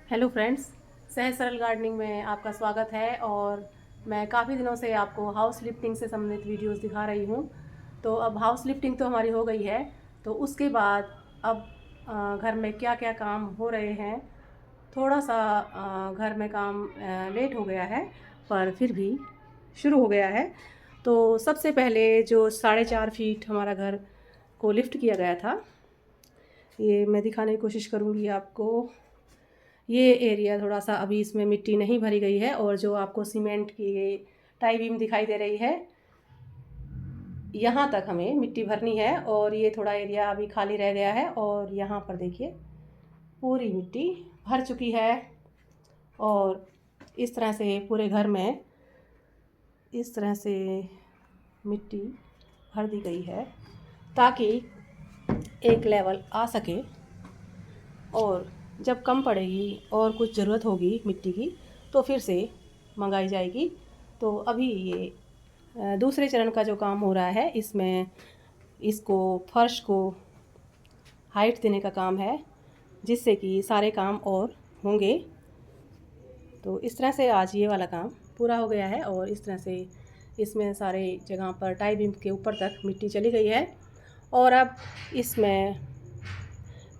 Hello friends, सहज सरल gardening में आपका स्वागत है। और मैं काफ़ी दिनों से आपको हाउस लिफ्टिंग से संबंधित वीडियोस दिखा रही हूँ। तो अब हाउस लिफ्टिंग तो हमारी हो गई है, तो उसके बाद अब घर में क्या क्या काम हो रहे हैं। थोड़ा सा घर में काम लेट हो गया है, पर फिर भी शुरू हो गया है। तो सबसे पहले जो 4.5 फीट हमारा घर को लिफ्ट किया गया था, ये मैं दिखाने की कोशिश करूँगी आपको। ये एरिया थोड़ा सा अभी इसमें मिट्टी नहीं भरी गई है, और जो आपको सीमेंट की टाई बीम दिखाई दे रही है, यहाँ तक हमें मिट्टी भरनी है। और ये थोड़ा एरिया अभी खाली रह गया है, और यहाँ पर देखिए पूरी मिट्टी भर चुकी है। और इस तरह से पूरे घर में इस तरह से मिट्टी भर दी गई है, ताकि एक लेवल आ सके। और जब कम पड़ेगी और कुछ ज़रूरत होगी मिट्टी की, तो फिर से मंगाई जाएगी। तो अभी ये दूसरे चरण का जो काम हो रहा है, इसमें इसको फर्श को हाइट देने का काम है, जिससे कि सारे काम और होंगे। तो इस तरह से आज ये वाला काम पूरा हो गया है, और इस तरह से इसमें सारे जगह पर टाई बीम के ऊपर तक मिट्टी चली गई है। और अब इसमें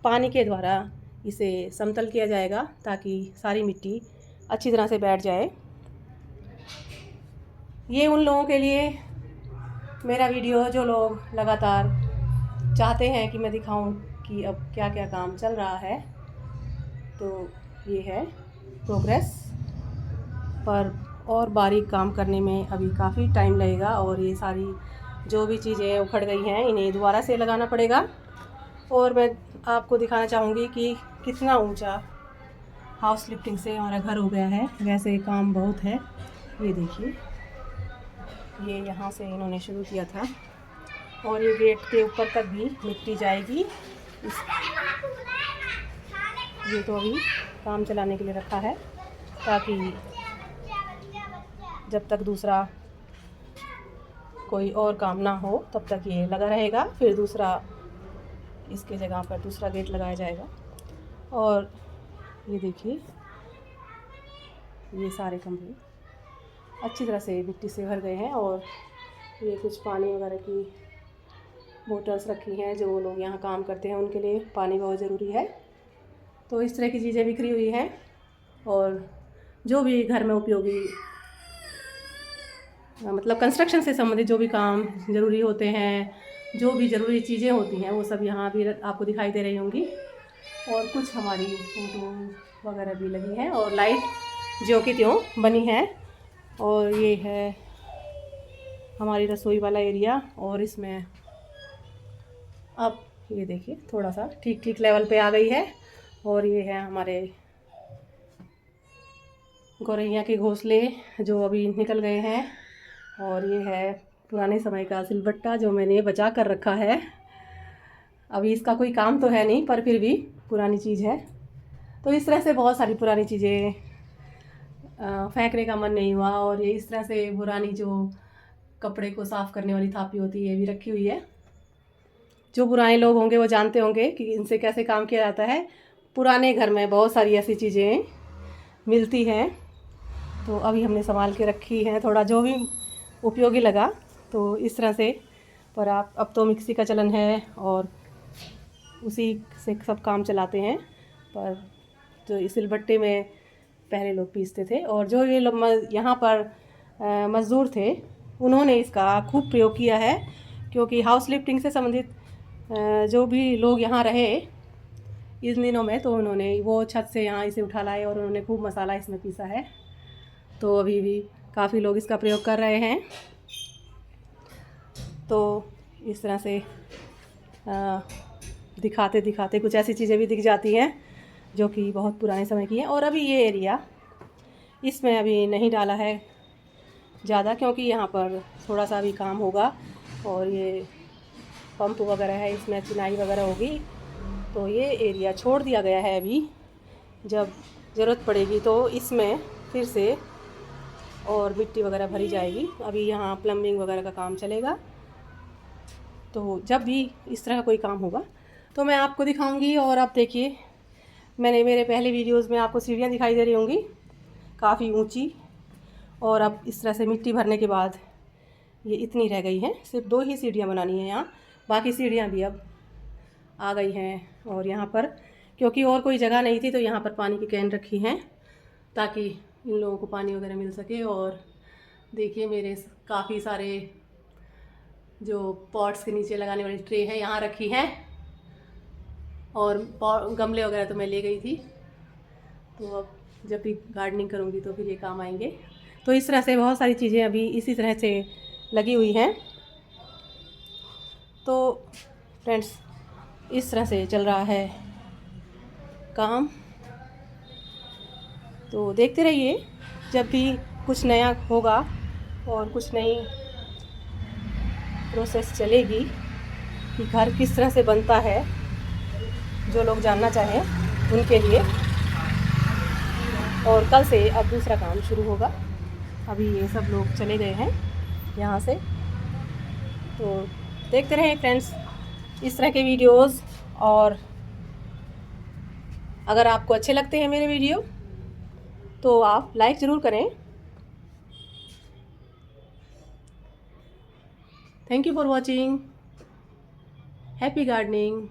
पानी के द्वारा इसे समतल किया जाएगा, ताकि सारी मिट्टी अच्छी तरह से बैठ जाए। ये उन लोगों के लिए मेरा वीडियो जो लोग लगातार चाहते हैं कि मैं दिखाऊं कि अब क्या क्या काम चल रहा है। तो ये है प्रोग्रेस, पर और बारीक काम करने में अभी काफ़ी टाइम लगेगा, और ये सारी जो भी चीज़ें उखड़ गई हैं इन्हें दोबारा से लगाना पड़ेगा। और मैं आपको दिखाना चाहूँगी कि कितना ऊंचा हाउस लिफ्टिंग से हमारा घर हो गया है। वैसे काम बहुत है, ये देखिए, ये यहाँ से इन्होंने शुरू किया था, और ये गेट के ऊपर तक भी मिट्टी जाएगी। ये तो अभी काम चलाने के लिए रखा है, ताकि जब तक दूसरा कोई और काम ना हो तब तक ये लगा रहेगा। फिर दूसरा इसके जगह पर दूसरा गेट लगाया जाएगा। और ये देखिए, ये सारे कमरे अच्छी तरह से मिट्टी से भर गए हैं, और ये कुछ पानी वगैरह की बोतल्स रखी हैं। जो लोग यहाँ काम करते हैं उनके लिए पानी बहुत ज़रूरी है। तो इस तरह की चीज़ें बिखरी हुई हैं, और जो भी घर में उपयोगी मतलब कंस्ट्रक्शन से संबंधित जो भी काम ज़रूरी होते हैं, जो भी ज़रूरी चीज़ें होती हैं, वो सब यहाँ भी आपको दिखाई दे रही होंगी। और कुछ हमारी फोटो वगैरह भी लगी हैं, और लाइट जो कि त्यों बनी है। और ये है हमारी रसोई वाला एरिया, और इसमें अब ये देखिए थोड़ा सा ठीक ठीक लेवल पे आ गई है। और ये है हमारे गौरैया के घोंसले जो अभी निकल गए हैं। और ये है पुराने समय का सिलबट्टा जो मैंने बचा कर रखा है। अभी इसका कोई काम तो है नहीं, पर फिर भी पुरानी चीज़ है। तो इस तरह से बहुत सारी पुरानी चीज़ें फेंकने का मन नहीं हुआ। और ये इस तरह से पुरानी जो कपड़े को साफ़ करने वाली थापी होती है, ये भी रखी हुई है। जो पुराने लोग होंगे वो जानते होंगे कि इनसे कैसे काम किया जाता है। पुराने घर में बहुत सारी ऐसी चीज़ें मिलती हैं, तो अभी हमने संभाल के रखी हैं। थोड़ा जो भी उपयोगी लगा तो इस तरह से। पर आप अब तो मिक्सी का चलन है, और उसी से सब काम चलाते हैं। पर जो इस सिलबट्टे में पहले लोग पीसते थे, और जो ये लोग यहाँ पर मज़दूर थे, उन्होंने इसका खूब प्रयोग किया है। क्योंकि हाउस लिफ्टिंग से संबंधित जो भी लोग यहाँ रहे इन दिनों में, तो उन्होंने वो छत से यहाँ इसे उठा लाए, और उन्होंने खूब मसाला इसमें पीसा है। तो अभी भी काफ़ी लोग इसका प्रयोग कर रहे हैं। तो इस तरह से दिखाते दिखाते कुछ ऐसी चीज़ें भी दिख जाती हैं जो कि बहुत पुराने समय की हैं। और अभी ये एरिया इसमें अभी नहीं डाला है ज़्यादा, क्योंकि यहाँ पर थोड़ा सा भी काम होगा, और ये पंप वगैरह है, इसमें चिनाई वगैरह होगी। तो ये एरिया छोड़ दिया गया है। अभी जब ज़रूरत पड़ेगी तो इसमें फिर से और मिट्टी वगैरह भरी जाएगी। अभी यहाँ प्लम्बिंग वगैरह का काम चलेगा। तो जब भी इस तरह का कोई काम होगा तो मैं आपको दिखाऊंगी। और आप देखिए, मैंने मेरे पहले वीडियोस में आपको सीढ़ियाँ दिखाई दे रही होंगी काफ़ी ऊंची, और अब इस तरह से मिट्टी भरने के बाद ये इतनी रह गई हैं। सिर्फ 2 ही सीढ़ियाँ बनानी है यहाँ, बाकी सीढ़ियाँ भी अब आ गई हैं। और यहाँ पर क्योंकि और कोई जगह नहीं थी तो यहाँ पर पानी की कैन रखी हैं ताकि इन लोगों को पानी वगैरह मिल सके। और देखिए मेरे काफ़ी सारे जो पॉट्स के नीचे लगाने वाली ट्रे है यहाँ रखी हैं, और गमले वगैरह तो मैं ले गई थी, तो अब जब भी गार्डनिंग करूँगी तो फिर ये काम आएंगे। तो इस तरह से बहुत सारी चीज़ें अभी इसी तरह से लगी हुई हैं। तो फ्रेंड्स इस तरह से चल रहा है काम, तो देखते रहिए जब भी कुछ नया होगा और कुछ नई प्रोसेस चलेगी कि घर किस तरह से बनता है, जो लोग जानना चाहें उनके लिए। और कल से अब दूसरा काम शुरू होगा। अभी ये सब लोग चले गए हैं यहाँ से, तो देखते रहें फ्रेंड्स इस तरह के वीडियोस। और अगर आपको अच्छे लगते हैं मेरे वीडियो तो आप लाइक ज़रूर करें। Thank you for watching. Happy gardening.